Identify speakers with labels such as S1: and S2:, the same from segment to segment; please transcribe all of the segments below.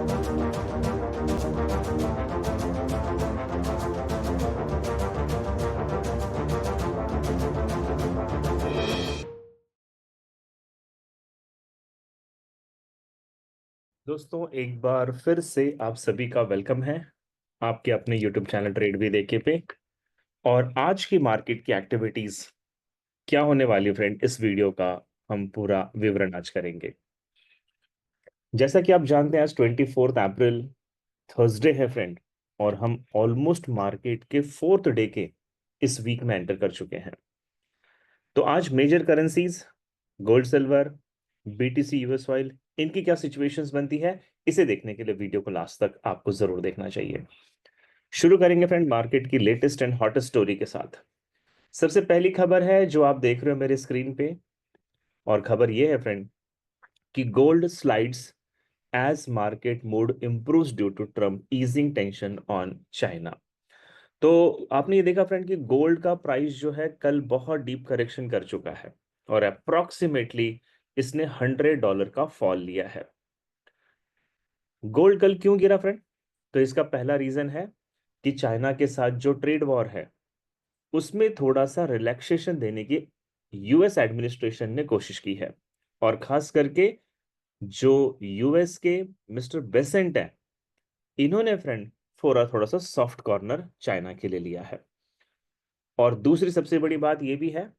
S1: दोस्तों, एक बार फिर से आप सभी का वेलकम है आपके अपने YouTube चैनल ट्रेड भी देखे पे। और आज की मार्केट की एक्टिविटीज क्या होने वाली फ्रेंड, इस वीडियो का हम पूरा विवरण आज करेंगे। जैसा कि आप जानते हैं, आज 24 अप्रैल थर्सडे है फ्रेंड, और हम ऑलमोस्ट मार्केट के फोर्थ डे के इस वीक में एंटर कर चुके हैं। तो आज major currencies, gold silver, BTC US oil, इनकी क्या सिचुएशंस बनती है, इसे देखने के लिए वीडियो को लास्ट तक आपको जरूर देखना चाहिए। शुरू करेंगे फ्रेंड मार्केट की लेटेस्ट एंड हॉटेस्ट स्टोरी के साथ। सबसे पहली खबर है जो आप देख रहे हो मेरे स्क्रीन पे, और खबर यह है फ्रेंड कि gold slides as market mood improves due to Trump easing tension on China. तो आपने ये देखा फ्रेंड कि गोल्ड का प्राइस जो है कल बहुत डीप करेक्शन कर चुका है, और अप्रोक्सीमेटली इसने $100 का फॉल लिया है। गोल्ड कल क्यों गिरा फ्रेंड? तो इसका पहला रीजन है कि चाइना के साथ जो ट्रेड वॉर है उसमें थोड़ा सा रिलैक्सेशन देने की यूएस एडमिनिस्ट्रेशन ने कोशिश की है, और खास करके जो यूएस के मिस्टर बेसेंट है, इन्होंने फ्रेंड थोड़ा सा सॉफ्ट कॉर्नर चाइना के लिए लिया है। और दूसरी सबसे बड़ी बात यह भी है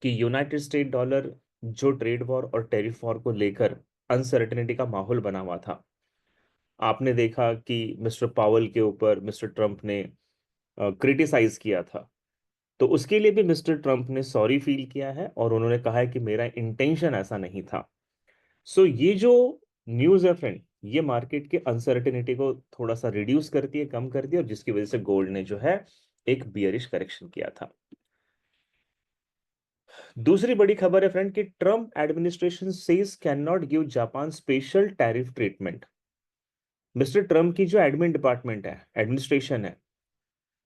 S1: कि यूनाइटेड स्टेट डॉलर जो ट्रेड वॉर और टेरिफ वॉर को लेकर अनसर्टेनिटी का माहौल बना हुआ था, आपने देखा कि मिस्टर पावल के ऊपर मिस्टर ट्रंप ने क्रिटिसाइज किया था। तो उसके लिए भी मिस्टर ट्रंप ने सॉरी फील किया है, और उन्होंने कहा है कि मेरा इंटेंशन ऐसा नहीं था। सो ये जो न्यूज़ है फ्रेंड, ये मार्केट के अनसर्टेनिटी को थोड़ा सा रिड्यूस करती है, कम करती है, और जिसकी वजह से गोल्ड ने जो है एक बियरिश करेक्शन किया था। दूसरी बड़ी खबर है फ्रेंड कि Trump administration says can not give Japan special tariff treatment. Mister Trump की जो एडमिन डिपार्टमेंट है, एडमिनिस्ट्रेशन है,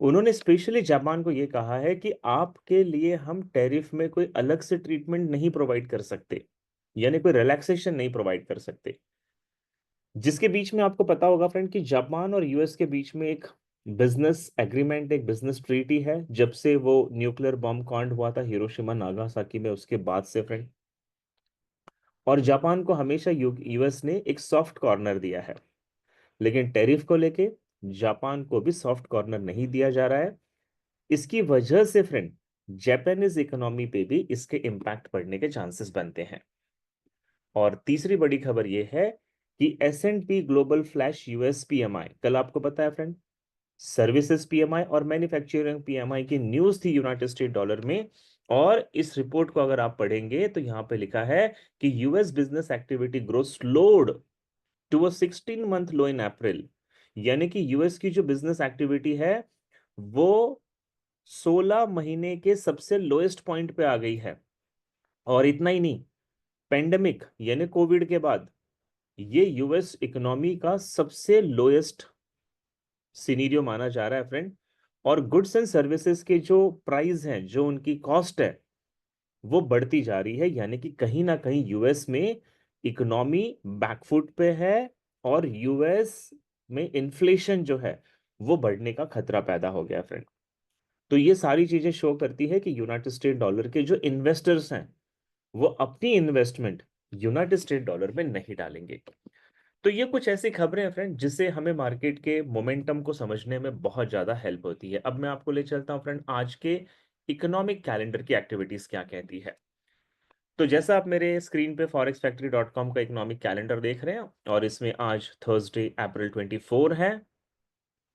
S1: उन्होंने स्पेशली जापान को यह कहा है कि आपके लिए हम टैरिफ में कोई अलग से ट्रीटमेंट नहीं प्रोवाइड कर सकते, यानी कोई रिलैक्सेशन नहीं प्रोवाइड कर सकते। जिसके बीच में आपको पता होगा फ्रेंड कि जापान और यूएस के बीच में एक बिजनेस एग्रीमेंट, एक बिजनेस ट्रीटी है, जब से वो न्यूक्लियर बॉम्ब कांड हुआ था हिरोशिमा नागासाकी में, उसके बाद से फ्रेंड। और जापान को हमेशा यूएस ने एक सॉफ्ट कॉर्नर दिया है, लेकिन टैरिफ को लेके जापान को भी सॉफ्ट कॉर्नर नहीं दिया जा रहा है। इसकी वजह से फ्रेंड जापानीज इकोनॉमी पे भी इसके इम्पैक्ट पड़ने के चांसेस बनते हैं। और तीसरी बड़ी खबर यह है कि S&P global flash US PMI, कल आपको पता है फ्रेंड, सर्विसेज पीएमआई और मैन्युफैक्चरिंग पीएमआई की न्यूज थी यूनाइटेड स्टेट डॉलर में। और इस रिपोर्ट को अगर आप पढ़ेंगे तो यहां पे लिखा है कि US business activity growth slowed to a 16 month low in April. यानी कि यूएस की जो बिजनेस एक्टिविटी है वो 16 महीने के सबसे लोएस्ट पॉइंट पे आ गई है। और इतना ही नहीं, पेंडेमिक यानी कोविड के बाद ये यूएस इकोनॉमी का सबसे लोएस्ट सिनेरियो माना जा रहा है फ्रेंड। और गुड्स एंड सर्विसेज के जो प्राइस हैं, जो उनकी कॉस्ट है, वो बढ़ती जा रही है, यानी कि कहीं ना कहीं यूएस में इकोनॉमी बैकफुट पे है, और यूएस में इन्फ्लेशन जो है वो बढ़ने का खतरा पैदा हो गया फ्रेंड। तो ये सारी चीजें शो करती है कि यूनाइटेड स्टेट डॉलर के जो इन्वेस्टर्स हैं वो अपनी इन्वेस्टमेंट यूनाइटेड स्टेट डॉलर में नहीं डालेंगे। तो ये कुछ ऐसी खबरें हैं फ्रेंड जिससे हमें मार्केट के मोमेंटम को समझने में बहुत ज्यादा हेल्प होती है। अब मैं आपको ले चलता हूं फ्रेंड आज के इकोनॉमिक कैलेंडर की एक्टिविटीज क्या कहती है। तो जैसा आप मेरे स्क्रीन पे forexfactory.com का इकोनॉमिक कैलेंडर देख रहे हैं, और इसमें आज थर्सडे अप्रैल 24 है।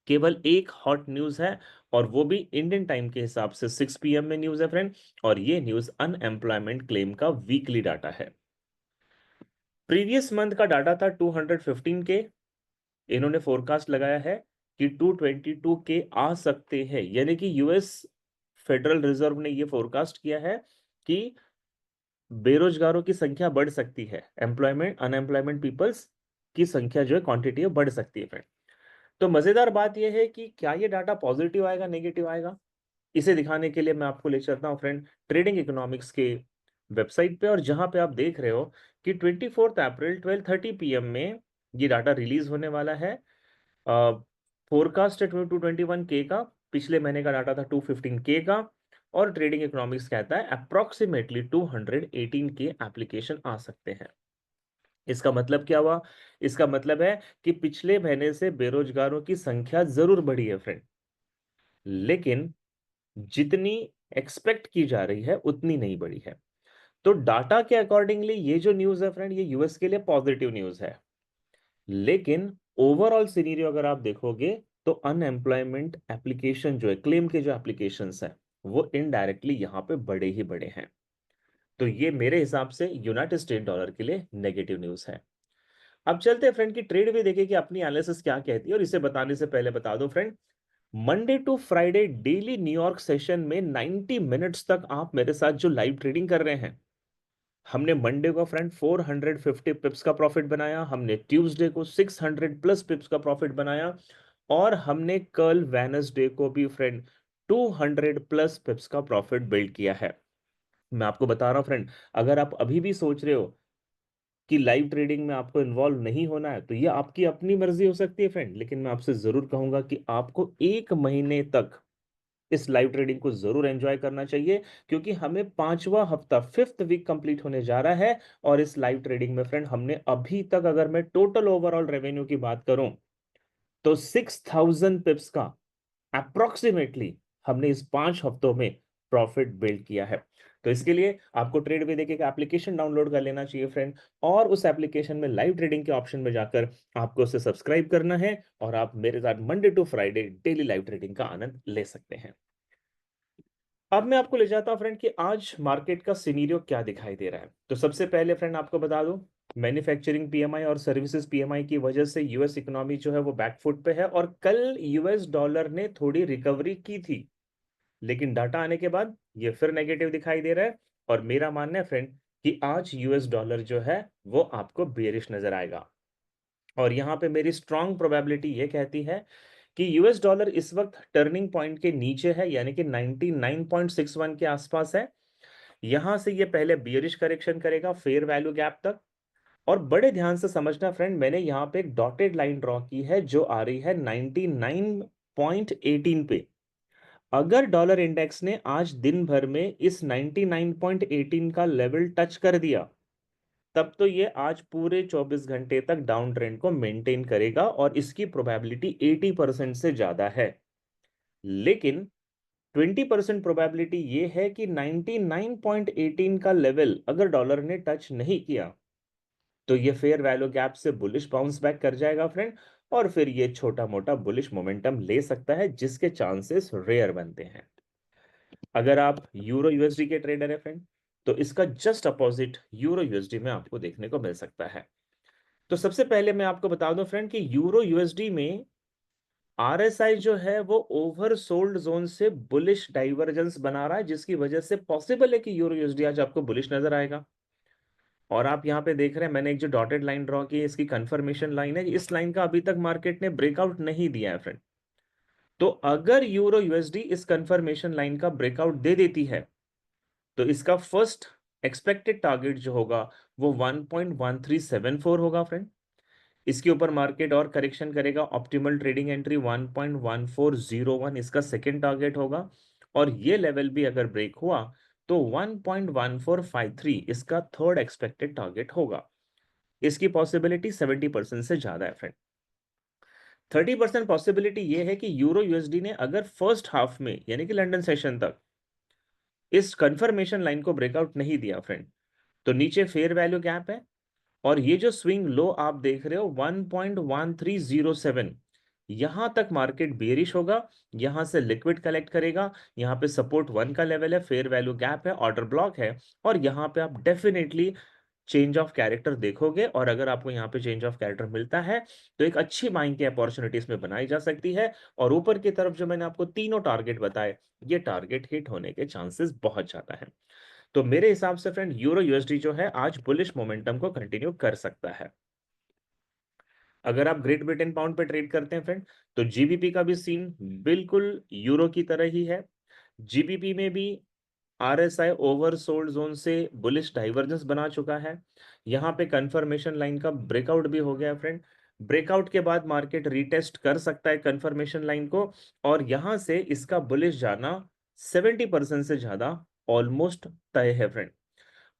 S1: केवल एक हॉट न्यूज है, और वो भी इंडियन टाइम के हिसाब से 6 PM में न्यूज है फ्रेंड। और ये न्यूज अनएम्प्लॉयमेंट क्लेम का वीकली डाटा है। प्रीवियस मंथ का डाटा था 215 के, इन्होंने फोरकास्ट लगाया है कि 222 के आ सकते हैं। यानी कि यूएस फेडरल रिजर्व ने यह फोरकास्ट किया है कि बेरोजगारों की संख्या बढ़ सकती है, एम्प्लॉयमेंट अनएम्प्लॉयमेंट पीपल्स की संख्या जो है क्वांटिटी है बढ़ सकती है फ्रेंड। तो मजेदार बात यह है कि क्या ये डाटा पॉजिटिव आएगा, नेगेटिव आएगा, इसे दिखाने के लिए मैं आपको ले चलता हूं फ्रेंड ट्रेडिंग इकोनॉमिक्स के वेबसाइट पे, और जहां पे आप देख रहे हो कि 24 अप्रैल 12:30 PM में ये डाटा रिलीज होने वाला है। फोरकास्ट है 221K का, पिछले महीने का डाटा था 215K का, और ट्रेडिंग इकोनॉमिक्स कहता है अप्रोक्सीमेटली 218K एप्लीकेशन आ सकते हैं। इसका मतलब क्या हुआ? इसका मतलब है कि पिछले महीने से बेरोजगारों की संख्या जरूर बढ़ी है फ्रेंड, लेकिन जितनी एक्सपेक्ट की जा रही है उतनी नहीं बढ़ी है। तो डाटा के अकॉर्डिंगली ये जो न्यूज है फ्रेंड, ये यूएस के लिए पॉजिटिव न्यूज है। लेकिन ओवरऑल सिनेरियो अगर आप देखोगे तो अनएम्प्लॉयमेंट एप्लीकेशन जो है, क्लेम के जो एप्लीकेशंस है, वो इनडायरेक्टली यहां पे बड़े ही बड़े हैं। तो ये मेरे हिसाब से यूनाइटेड स्टेट डॉलर के लिए नेगेटिव न्यूज है। अब चलते हैं फ्रेंड की ट्रेड भी देखें कि अपनी एनालिसिस क्या कहती है। और इसे बताने से पहले बता दो friend, Monday to Friday daily New York session में 90 मिनट्स तक आप मेरे साथ जो लाइव ट्रेडिंग कर रहे हैं, हमने मंडे को फ्रेंड 450 पिप्स का प्रॉफिट बनाया, हमने ट्यूसडे को 600 प्लस पिप्स का प्रॉफिट बनाया, और हमने कल वेडनेसडे को भी फ्रेंड 200 प्लस पिप्स का प्रॉफिट बिल्ड किया है। मैं आपको बता रहा हूं फ्रेंड, अगर आप अभी भी सोच रहे हो कि लाइव ट्रेडिंग में आपको इन्वॉल्व नहीं होना है, तो ये आपकी अपनी मर्जी हो सकती है फ्रेंड, लेकिन मैं आपसे जरूर कहूंगा कि आपको एक महीने तक इस लाइव ट्रेडिंग को जरूर एंजॉय करना चाहिए, क्योंकि हमें पांचवा हफ्ता, फिफ्थ वीक कंप्लीट होने जा रहा है। और इस लाइव ट्रेडिंग में फ्रेंड हमने अभी तक, अगर मैं टोटल ओवरऑल रेवेन्यू की बात करूं, तो 6000 पिप्स का अप्रोक्सीमेटली हमने इस 5 हफ्तों में प्रॉफिट बिल्ड किया है। तो इसके लिए आपको ट्रेड वे देखिए का एप्लीकेशन डाउनलोड कर लेना चाहिए फ्रेंड, और उस एप्लीकेशन में लाइव ट्रेडिंग के ऑप्शन में जाकर आपको उसे सब्सक्राइब करना है, और आप मेरे साथ Monday to Friday daily live trading का आनंद ले सकते हैं। अब मैं आपको ले जाता हूं फ्रेंड कि आज मार्केट का सिनेरियो क्या दिखाई दे रहा है। तो सबसे पहले फ्रेंड आपको बता दूं, मैन्युफैक्चरिंग पीएमआई और सर्विसेज पीएमआई की वजह से यूएस इकोनॉमी जो है वो बैकफुट पे है, और कल यूएस डॉलर ने थोड़ी रिकवरी की थी, लेकिन डाटा आने के बाद ये फिर नेगेटिव दिखाई दे रहा है। और मेरा मानना है फ्रेंड कि आज यूएस डॉलर जो है वो आपको बेरिश नजर आएगा। और यहां पे मेरी स्ट्रांग प्रोबेबिलिटी ये कहती है कि यूएस डॉलर इस वक्त टर्निंग पॉइंट के नीचे है, यानी कि 99.61 के आसपास है। यहां से ये पहले बियरिश करेक्शन करेगा फेयर वैल्यू गैप तक। और बड़े ध्यान से समझना फ्रेंड, मैंने यहां पे एक डॉटेड लाइन ड्रॉ की है जो आ रही है 99.18 पे। अगर डॉलर इंडेक्स ने आज दिन भर में इस 99.18 का लेवल टच कर दिया, तब तो ये आज पूरे 24 घंटे तक डाउन ट्रेंड को मेंटेन करेगा, और इसकी प्रोबेबिलिटी 80% से ज्यादा है। लेकिन 20% प्रोबेबिलिटी ये है कि 99.18 का लेवल अगर डॉलर ने टच नहीं किया, तो ये फेयर वैल्यू गैप से बुलिश बाउंस बैक कर जाएगा फ्रेंड, और फिर ये छोटा मोटा बुलिश मोमेंटम ले सकता है, जिसके चांसेस रेयर बनते हैं। अगर आप यूरो यूएसडी के ट्रेडर है फ्रेंड, तो इसका जस्ट अपोजिट यूरो यूएसडी में आपको देखने को मिल सकता है। तो सबसे पहले मैं आपको बता दूं फ्रेंड कि यूरो यूएसडी में आरएसआई जो है वो ओवर सोल्ड जोन से बुलिश डाइवर्जेंस बना रहा है, जिसकी वजह से पॉसिबल है कि यूरो यूएसडी आज आपको बुलिश नजर आएगा। और आप यहां पे देख रहे हैं मैंने एक जो डॉटेड लाइन ड्रॉ की है, इसकी कंफर्मेशन लाइन है। इस लाइन का अभी तक मार्केट ने ब्रेकआउट नहीं दिया है फ्रेंड। तो अगर यूरो यूएसडी इस कंफर्मेशन लाइन का ब्रेकआउट दे देती है, तो इसका फर्स्ट एक्सपेक्टेड टारगेट जो होगा वो 1.1374 होगा फ्रेंड। इसके ऊपर मार्केट और करेक्शन करेगा, ऑप्टिमल ट्रेडिंग एंट्री 1.1401 इसका सेकेंड टारगेट होगा। और ये लेवल भी अगर ब्रेक हुआ तो 1.1453 इसका थर्ड एक्सपेक्टेड टारगेट होगा। इसकी पॉसिबिलिटी 70% से ज्यादा है फ्रेंड। 30% पॉसिबिलिटी ये है कि यूरो यूएसडी ने अगर फर्स्ट हाफ में, यानी कि लंदन सेशन तक, इस कंफर्मेशन लाइन को ब्रेकआउट नहीं दिया फ्रेंड, तो नीचे फेयर वैल्यू गैप है, और ये जो स्विंग लो आप देख रहे हो 1.1307, यहां तक मार्केट बेरिश होगा। यहां से लिक्विड कलेक्ट करेगा, यहां पे सपोर्ट 1 का लेवल है, फेयर वैल्यू गैप है, ऑर्डर ब्लॉक है, और यहां पे आप डेफिनेटली चेंज ऑफ कैरेक्टर देखोगे। और अगर आपको यहाँ पे चेंज ऑफ कैरेक्टर मिलता है, तो एक अच्छी बाइंग की अपॉर्चुनिटी इसमें बनाई जा सकती है। और ऊपर की तरफ जो मैंने आपको तीनों टारगेट बताए, ये टारगेट हिट होने के चांसेस बहुत ज्यादा है। तो मेरे हिसाब से फ्रेंड यूरो यूएसडी जो है आज बुलिश मोमेंटम को कंटिन्यू कर सकता है। अगर आप ग्रेट ब्रिटेन पाउंड पे ट्रेड करते हैं फ्रेंड, तो जीबीपी का भी सीन बिल्कुल यूरो की तरह ही है। जीबीपी में भी आरएसआई ओवरसोल्ड जोन से बुलिश डाइवर्जेंस बना चुका है। यहां पे कंफर्मेशन लाइन का ब्रेकआउट भी हो गया फ्रेंड। ब्रेकआउट के बाद मार्केट रीटेस्ट कर सकता है कंफर्मेशन लाइन को, और यहां से इसका बुलिश जाना 70% से ज्यादा ऑलमोस्ट तय है फ्रेंड।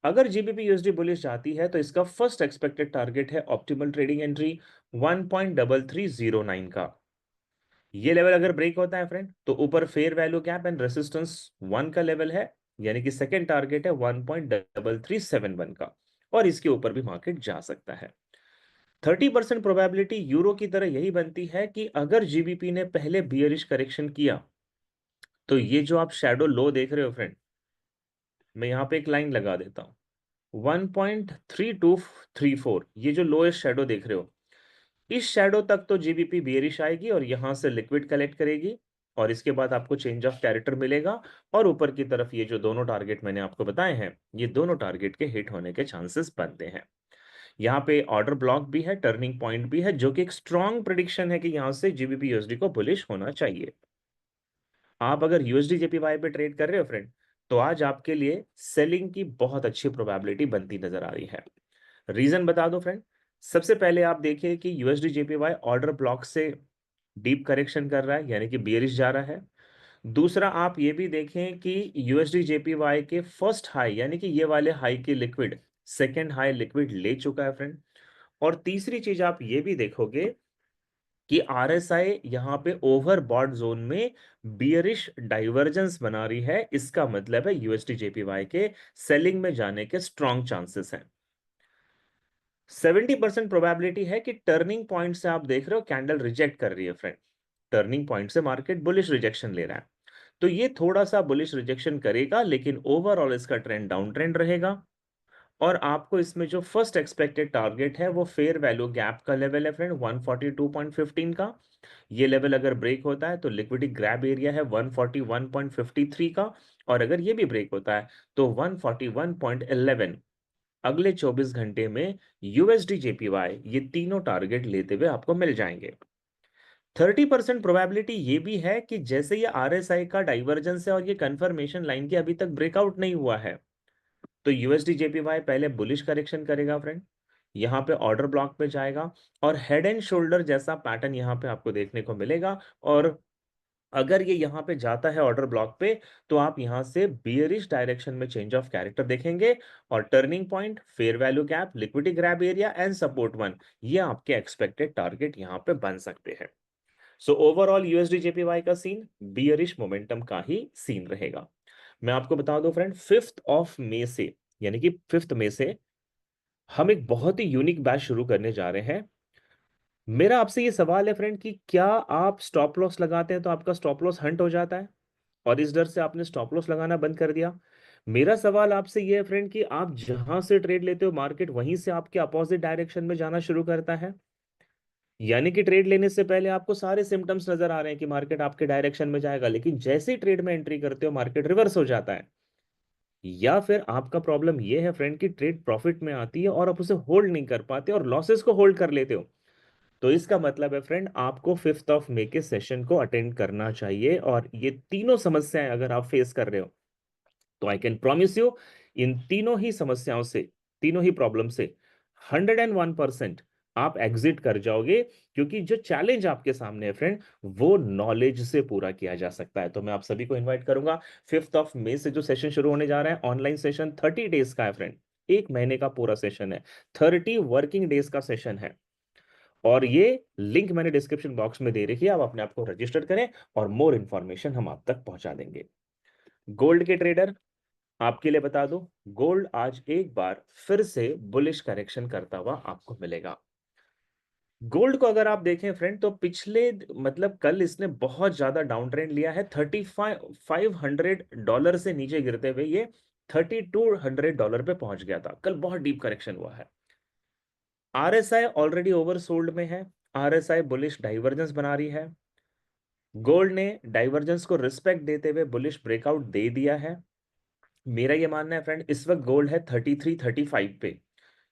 S1: अगर जीबीपी यूएसडी बुलिश जाती है तो इसका फर्स्ट एक्सपेक्टेड टारगेट है ऑप्टिमल ट्रेडिंग एंट्री 1.3309 का। ये लेवल अगर ब्रेक होता है फ्रेंड तो ऊपर fair value gap and resistance 1 का लेवल है, यानी कि सेकंड टारगेट है 1.3371 का, और इसके ऊपर भी मार्केट जा सकता है। 30% प्रोबेबिलिटी यूरो की तरह यही बनती है कि अगर जीबीपी ने पहले बियरिश करेक्शन किया तो ये जो आप शैडो लो देख रहे हो फ्रेंड, मैं यहां पे एक लाइन लगा देता हूं 1.3234, ये जो लोएस्ट शैडो देख रहे हो, इस शैडो तक तो जीबीपी बेरिश आएगी और यहां से लिक्विड कलेक्ट करेगी, और इसके बाद आपको चेंज ऑफ कैरेक्टर मिलेगा, और ऊपर की तरफ ये जो दोनों टारगेट मैंने आपको बताए हैं, ये दोनों टारगेट के हिट होने के चांसेस बनते हैं। यहाँ पे ऑर्डर ब्लॉक भी है, टर्निंग पॉइंट भी है, जो कि एक स्ट्रॉन्ग प्रिडिक्शन है कि यहां से जीबीपी यूएसडी को बुलिश होना चाहिए। आप अगर यूएसडी जेपीवाई पे ट्रेड कर रहे हो फ्रेंड, तो आज आपके लिए सेलिंग की बहुत अच्छी प्रोबेबिलिटी बनती नजर आ रही है। रीजन बता दो फ्रेंड। सबसे पहले आप देखिए कि यूएसडी जेपीवाई ऑर्डर ब्लॉक से डीप करेक्शन कर रहा है, यानी कि बेरिश जा रहा है। दूसरा, आप ये भी देखें कि यूएसडी जेपीवाई के फर्स्ट हाई, यानी कि ये वाले हाई की लिक्विड सेकेंड हाई लिक्विड ले चुका है फ्रेंड। और तीसरी चीज आप ये भी देखोगे कि आरएसआई यहां पे ओवरबॉट जोन में बियरिश डाइवर्जेंस बना रही है, इसका मतलब है यूएसडी जेपीवाई के सेलिंग में जाने के स्ट्रॉन्ग चांसेस हैं। 70% प्रोबेबिलिटी है कि टर्निंग पॉइंट से आप देख रहे हो कैंडल रिजेक्ट कर रही है फ्रेंड, टर्निंग पॉइंट से मार्केट बुलिश रिजेक्शन ले रहा है, तो ये थोड़ा सा बुलिश रिजेक्शन करेगा, लेकिन ओवरऑल इसका ट्रेंड डाउन ट्रेंड रहेगा। और आपको इसमें जो फर्स्ट एक्सपेक्टेड टारगेट है वो फेयर वैल्यू गैप का लेवल है फ्रेंड 142.15 का। ये लेवल अगर ब्रेक होता है तो लिक्विडिटी ग्रैब एरिया है 141.53 का, और अगर ये भी ब्रेक होता है तो 141.11। अगले 24 घंटे में यूएसडी जेपीवाई ये तीनों टारगेट लेते हुए आपको मिल जाएंगे। 30% प्रोबेबिलिटी ये भी है कि जैसे ये आरएसआई का डाइवर्जेंस है और ये कंफर्मेशन लाइन की अभी तक ब्रेकआउट नहीं हुआ है, तो यूएसडी जेपीवाई पहले बुलिश करेक्शन करेगा फ्रेंड, यहां पे ऑर्डर ब्लॉक पे जाएगा, और हेड एंड शोल्डर जैसा पैटर्न यहां पे आपको देखने को मिलेगा। और अगर ये यहां पे जाता है ऑर्डर ब्लॉक पे, तो आप यहां से बियरिश डायरेक्शन में चेंज ऑफ कैरेक्टर देखेंगे, और turning point, fair value gap, liquidity grab area and support one, ये आपके एक्सपेक्टेड टारगेट यहां पे बन सकते हैं। सो ओवरऑल यूएसडी जेपीवाई का सीन बियरिश मोमेंटम का ही सीन रहेगा। मैं आपको बता दूं फ्रेंड, 5 से, यानी कि 5 से हम एक बहुत ही यूनिक बैच शुरू करने जा रहे हैं। मेरा आपसे ये सवाल है फ्रेंड कि क्या आप स्टॉप लॉस लगाते हैं तो आपका स्टॉप लॉस हंट हो जाता है और इस डर से आपने स्टॉप लॉस लगाना बंद कर दिया? मेरा सवाल आपसे ये है फ्रेंड कि आप जहां से ट्रेड लेते हो मार्केट वहीं से आपके अपोजिट डायरेक्शन में जाना शुरू करता है, यानी कि ट्रेड लेने से पहले आपको सारे सिम्टम्स नजर आ रहे हैं कि मार्केट आपके डायरेक्शन में जाएगा, लेकिन जैसे ही ट्रेड में एंट्री करते हो मार्केट रिवर्स हो जाता है। या फिर आपका प्रॉब्लम यह है फ्रेंड कि ट्रेड प्रॉफिट में आती है और आप उसे होल्ड नहीं कर पाते और लॉसेस को होल्ड कर लेते हो। तो इसका मतलब है फ्रेंड, आपको 5 मई के सेशन को अटेंड करना चाहिए, और ये तीनों समस्याएं अगर आप फेस कर रहे हो तो आई कैन प्रॉमिस यू, इन तीनों ही समस्याओं से, तीनों ही प्रॉब्लम से 101% आप एग्जिट कर जाओगे, क्योंकि जो चैलेंज आपके सामने है फ्रेंड, वो नॉलेज से पूरा किया जा सकता है। तो मैं आप सभी को इनवाइट करूंगा, 5 मई से जो सेशन शुरू होने जा रहा है ऑनलाइन सेशन 30 डेज का है फ्रेंड, 1 महीने का पूरा सेशन है, 30 वर्किंग डेज का सेशन है, और ये लिंक मैंने डिस्क्रिप्शन बॉक्स में दे रखी है, आप अपने आप को रजिस्टर करें और मोर इंफॉर्मेशन हम आप तक पहुंचा देंगे। गोल्ड के ट्रेडर, आपके लिए बता दूं, गोल्ड आज एक बार फिर से बुलिश करेक्शन करता हुआ आपको मिलेगा। गोल्ड को अगर आप देखें फ्रेंड, तो पिछले मतलब कल इसने बहुत ज्यादा डाउन ट्रेंड लिया है, $3,500 से नीचे गिरते हुए ये $3,200 पे पहुंच गया था, कल बहुत डीप करेक्शन हुआ है। आरएसआई ऑलरेडी ओवरसोल्ड में है, आरएसआई बुलिश डाइवर्जेंस बना रही है, गोल्ड ने डाइवर्जेंस को रिस्पेक्ट देते हुए बुलिश ब्रेकआउट दे दिया है। मेरा ये मानना है फ्रेंड, इस वक्त गोल्ड है 33-35 पे,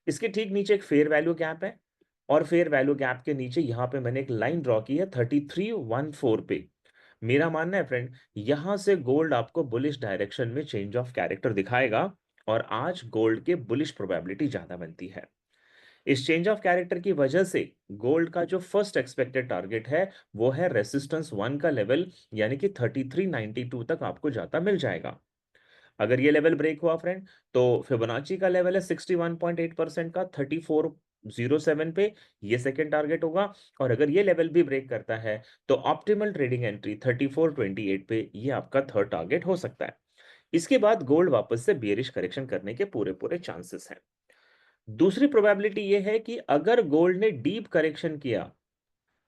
S1: इसके ठीक नीचे एक फेयर वैल्यू गैप है, और फेयर वैल्यू गैप के नीचे यहां पे मैंने एक लाइन ड्रॉ की है 3314 पे। मेरा मानना है फ्रेंड, यहां से गोल्ड आपको बुलिश डायरेक्शन में चेंज ऑफ कैरेक्टर दिखाएगा, और आज गोल्ड के बुलिश प्रोबेबिलिटी ज्यादा बनती है। इस चेंज ऑफ कैरेक्टर की वजह से गोल्ड का जो फर्स्ट एक्सपेक्टेड टारगेट है वो है रेसिस्टेंस 1 का लेवल, यानी कि 3392 तक आपको जाता मिल जाएगा। अगर ये लेवल ब्रेक हुआ फ्रेंड, तो फिबोनाची का लेवल है 61.8% का 3407 पे, ये सेकंड टारगेट होगा। और अगर ये लेवल भी ब्रेक करता है तो ऑप्टिमल ट्रेडिंग एंट्री 3428 पे, ये आपका थर्ड टारगेट हो सकता है। इसके बाद गोल्ड वापस से बियरिश करेक्शन करने के पूरे पूरे चांसेस हैं। दूसरी प्रोबेबिलिटी ये है कि अगर गोल्ड ने डीप करेक्शन किया,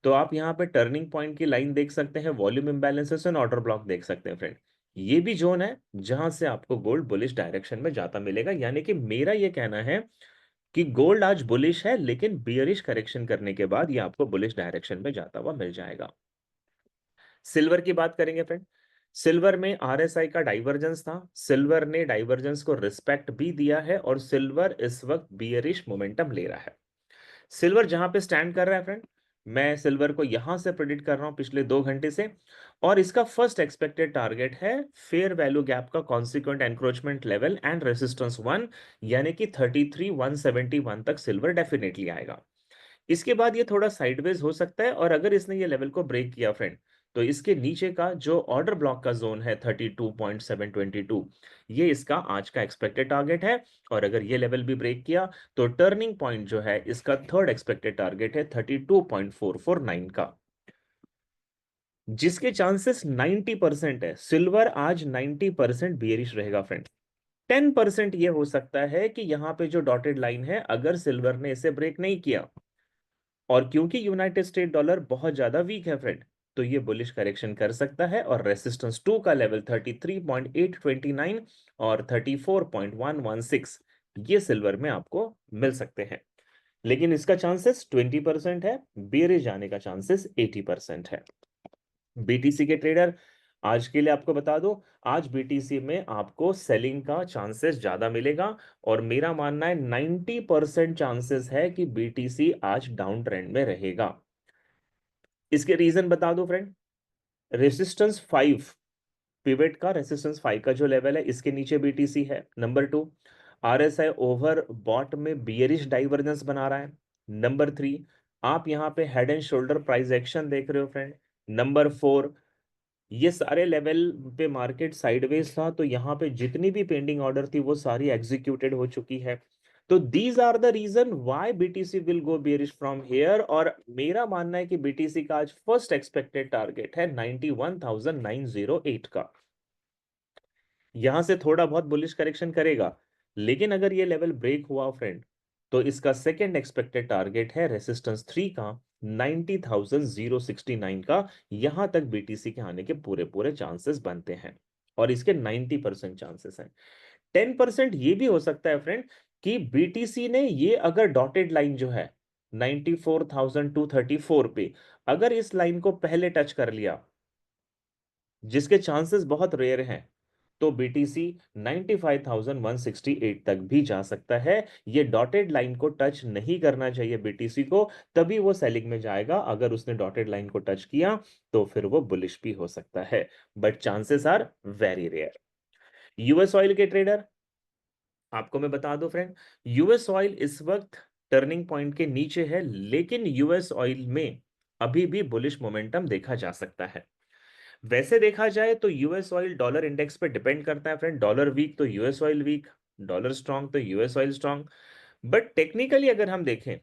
S1: तो आप यहाँ पे टर्निंग पॉइंट की लाइन देख सकते हैं, volume imbalances and order block देख सकते हैं फ्रेंड। ये भी जोन है जहां से आपको गोल्ड बुलिश डायरेक्शन में जाता मिलेगा, यानी कि मेरा ये कहना है कि गोल्ड आज बुलिश है, लेकिन बियरिश करेक्शन करने के बाद ये आपको बुलिश डायरेक्शन में जाता हुआ मिल जाएगा। सिल्वर की बात करेंगे फ्रेंड। सिल्वर में आरएसआई का डाइवर्जेंस था, सिल्वर ने डाइवर्जेंस को रिस्पेक्ट भी दिया है और सिल्वर इस वक्त बियरिश मोमेंटम ले रहा है। सिल्वर जहां पे स्टैंड कर रहा है फ्रेंड, मैं सिल्वर को यहां से प्रेडिक्ट कर रहा हूं पिछले 2 घंटे से, और इसका फर्स्ट एक्सपेक्टेड टारगेट है फेयर वैल्यू गैप का consequent encroachment level and resistance 1, यानी कि 33,171 तक सिल्वर डेफिनेटली आएगा। इसके बाद ये थोड़ा साइडवेज हो सकता है, और अगर इसने ये लेवल को ब्रेक किया फ्रेंड, तो इसके नीचे का जो ऑर्डर ब्लॉक का जोन है 32.722, ये इसका आज का एक्सपेक्टेड टारगेट है। और अगर ये लेवल भी ब्रेक किया तो टर्निंग पॉइंट जो है इसका थर्ड एक्सपेक्टेड टारगेट है 32.449 का, जिसके चांसेस 90% है। सिल्वर आज 90% बियरिश रहेगा फ्रेंड। 10% ये हो सकता है कि यहां पे जो डॉटेड लाइन है, अगर सिल्वर ने इसे ब्रेक नहीं किया, और क्योंकि यूनाइटेड स्टेट डॉलर बहुत ज्यादा वीक है फ्रेंड, तो ये बुलिश करेक्शन कर सकता है और रेसिस्टेंस 2 का लेवल 33.829 और 34.116, ये सिल्वर में आपको मिल सकते हैं। लेकिन इसका चांसेस 20% है, बेरिश जाने का चांसेस 80% है। बीटीसी के ट्रेडर, आज के लिए आपको बता दो, आज बीटीसी में आपको सेलिंग का चांसेस ज्यादा मिलेगा, और मेरा मानना है 90% चांसेस है कि बीटीसी आज डाउन ट्रेंड में रहेगा। इसके रीजन बता दो फ्रेंड। रेसिस्टेंस 5, पिवट का रेसिस्टेंस 5 का जो लेवल है, इसके नीचे बीटीसी है। नंबर 2, आरएसआई ओवर बॉट में बियरिश डाइवर्जेंस बना रहा है। नंबर 3, आप यहां पे head and shoulder price action देख रहे हो फ्रेंड। नंबर 4, ये सारे लेवल पे मार्केट साइडवेज था, तो यहाँ पे जितनी भी पेंडिंग ऑर्डर थी वो सारी एग्जीक्यूटेड हो चुकी है। तो these are the reason why BTC will go bearish from here, और मेरा मानना है कि बीटीसी का आज फर्स्ट एक्सपेक्टेड टारगेट है 91,908 का। यहां से थोड़ा बहुत बुलिश करेक्शन करेगा, लेकिन अगर ये लेवल ब्रेक हुआ फ्रेंड, तो इसका सेकेंड एक्सपेक्टेड टारगेट है रेसिस्टेंस 3 का 90,069 का। यहां तक बीटीसी के आने के पूरे पूरे चांसेस बनते हैं, और इसके 90% चांसेस हैं। 10% ये भी हो सकता है फ्रेंड कि बीटीसी ने ये अगर डॉटेड लाइन जो है 94,234 पे, अगर इस लाइन को पहले टच कर लिया, जिसके चांसेस बहुत रेयर हैं, तो बीटीसी 95,168 तक भी जा सकता है। ये डॉटेड लाइन को टच नहीं करना चाहिए बीटीसी को, तभी वो सेलिंग में जाएगा। अगर उसने डॉटेड लाइन को टच किया तो फिर वो बुलिश भी हो सकता है, but chances are very rare. US oil के ट्रेडर, आपको मैं बता दूं फ्रेंड, यूएस ऑयल इस वक्त टर्निंग पॉइंट के नीचे है, लेकिन यूएस ऑयल में अभी भी बुलिश मोमेंटम देखा जा सकता है। वैसे देखा जाए तो यूएस ऑयल डॉलर इंडेक्स पे डिपेंड करता है फ्रेंड। डॉलर वीक तो US oil weak, dollar strong तो US oil strong. But technically अगर हम देखें,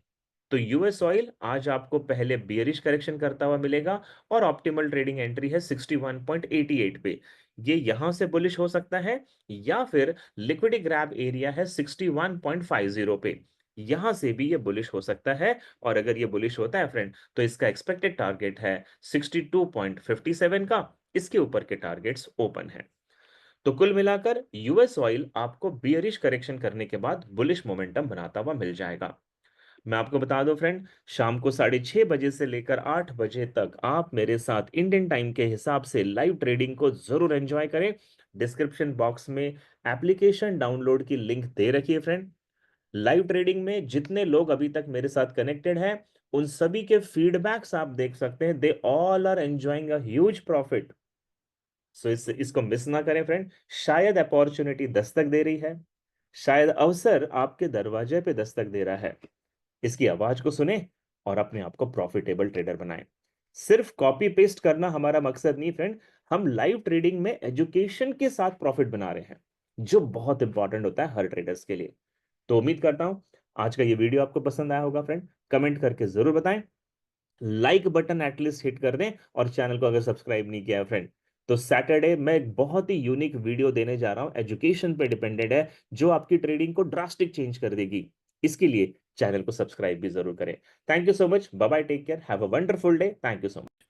S1: तो यूएस ऑयल आज आपको पहले बियरिश करेक्शन करता हुआ मिलेगा, और ऑप्टिमल ट्रेडिंग एंट्री है 61.88 पे, ये यहां से बुलिश हो सकता है, या फिर लिक्विडिटी ग्रैब एरिया है 61.50 पे, यहां से भी ये बुलिश हो सकता है। और अगर ये बुलिश होता है फ्रेंड, तो इसका एक्सपेक्टेड टारगेट है 62.57 का, इसके ऊपर के टारगेट्स ओपन है। तो कुल मिलाकर यूएस ऑयल आपको बियरिश करेक्शन करने के बाद बुलिश मोमेंटम बनाता हुआ मिल जाएगा। मैं आपको बता दूं फ्रेंड, शाम को 6:30 बजे से लेकर 8 बजे तक आप मेरे साथ इंडियन टाइम के हिसाब से लाइव ट्रेडिंग को जरूर एंजॉय करें। डिस्क्रिप्शन बॉक्स में एप्लीकेशन डाउनलोड की लिंक दे रखिए फ्रेंड। लाइव ट्रेडिंग में जितने लोग अभी तक मेरे साथ कनेक्टेड हैं, उन सभी के फीडबैक्स आप देख सकते हैं, they all are enjoying a huge profit. So इसको मिस ना करें फ्रेंड। शायद अपॉर्चुनिटी दस्तक दे रही है, शायद अवसर आपके दरवाजे पे दस्तक दे रहा है। इसकी आवाज को सुने और अपने आप को प्रॉफिटेबल ट्रेडर बनाएं। सिर्फ कॉपी पेस्ट करना हमारा मकसद नहीं फ्रेंड, हम लाइव ट्रेडिंग में एजुकेशन के साथ प्रॉफिट बना रहे हैं, जो बहुत इंपॉर्टेंट होता है हर ट्रेडर्स के लिए। तो उम्मीद करता हूं आज का ये वीडियो आपको पसंद आया होगा फ्रेंड। कमेंट करके जरूर बताएं, लाइक बटन एटलीस्ट हिट कर दें, और चैनल को अगर सब्सक्राइब नहीं किया है फ्रेंड, तो सैटरडे मैं एक बहुत ही यूनिक वीडियो देने जा रहा हूं, एजुकेशन पे डिपेंडेंट है, जो आपकी ट्रेडिंग को ड्रास्टिक चेंज कर देगी। इसके लिए चैनल को सब्सक्राइब भी जरूर करें। Thank you so much, bye bye, take care, have a wonderful day, thank you so much.